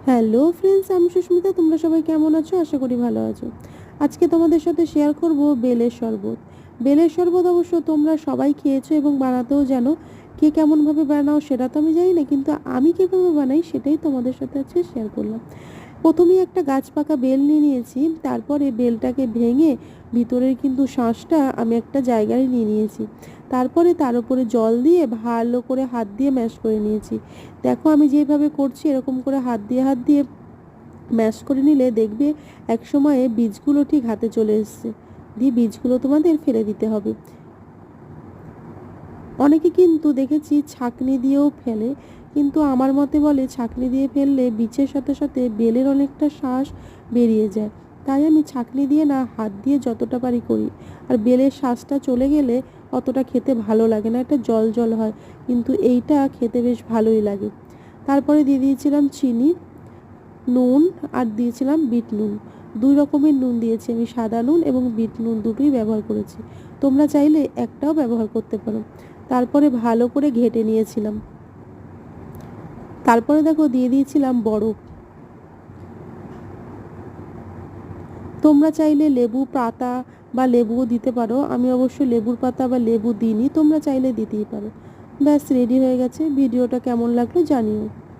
Hello friends, আমি সুস্মিতা। তোমরা সবাই কেমন আছো? আশা করি ভালো আছো। আজকে তোমাদের সাথে শেয়ার করব বেলের শরবত। বেলের শরবত অবশ্য তোমরা সবাই খেয়েছো এবং বানাতেও জানো। কে কেমনভাবে বানাও সেটা তো আমি জানি না, কিন্তু আমি কীভাবে বানাই সেটাই তোমাদের সাথে আজকে শেয়ার করলাম। প্রথমেই একটা গাছ পাকা বেল নিয়ে নিয়েছি, তারপরে বেলটাকে ভেঙে ভিতরের কিন্তু শাঁসটা আমি একটা জায়গায় নিয়ে নিয়েছি। তারপরে তার উপরে জল দিয়ে ভালো করে হাত দিয়ে ম্যাশ করে নিয়েছি। দেখো আমি যেভাবে করছি এরকম করে হাত দিয়ে ম্যাশ করে নিলে দেখবে এক সময়ে বীজগুলো ঠিক হাতে চলে এসছে। দিয়ে বীজগুলো তোমাদের ফেলে দিতে হবে। অনেকে কিন্তু দেখেছি ছাঁকনি দিয়েও ফেলে, কিন্তু আমার মতে বলে ছাঁকনি দিয়ে ফেললে বীজের সাথে সাথে বেলের অনেকটা শাঁস বেরিয়ে যায়। তাই আমি ছাঁকনি দিয়ে না, হাত দিয়ে যতটা পারি করি। আর বেলের শাঁসটা চলে গেলে অতটা খেতে ভালো লাগে না, একটা জল জল হয়, কিন্তু এইটা খেতে বেশ ভালোই লাগে। তারপরে দিয়ে দিয়েছিলাম চিনি, নুন, আর দিয়েছিলাম বিট নুন। দুই রকমের নুন দিয়েছি আমি, সাদা নুন এবং বিট নুন দুটোই ব্যবহার করেছি। তোমরা চাইলে একটাও ব্যবহার করতে পারো। তারপরে ভালো করে ঘেটে নিয়েছিলাম। তারপরে দেখো দিয়ে দিয়েছিলাম বরফ। তোমরা চাইলে লেবু পাতা বা লেবুও দিতে পারো, আমি অবশ্য লেবুর পাতা বা লেবু দিইনি, তোমরা চাইলে দিতেই পারো। ব্যাস রেডি হয়ে গেছে। ভিডিওটা কেমন লাগলো জানিও।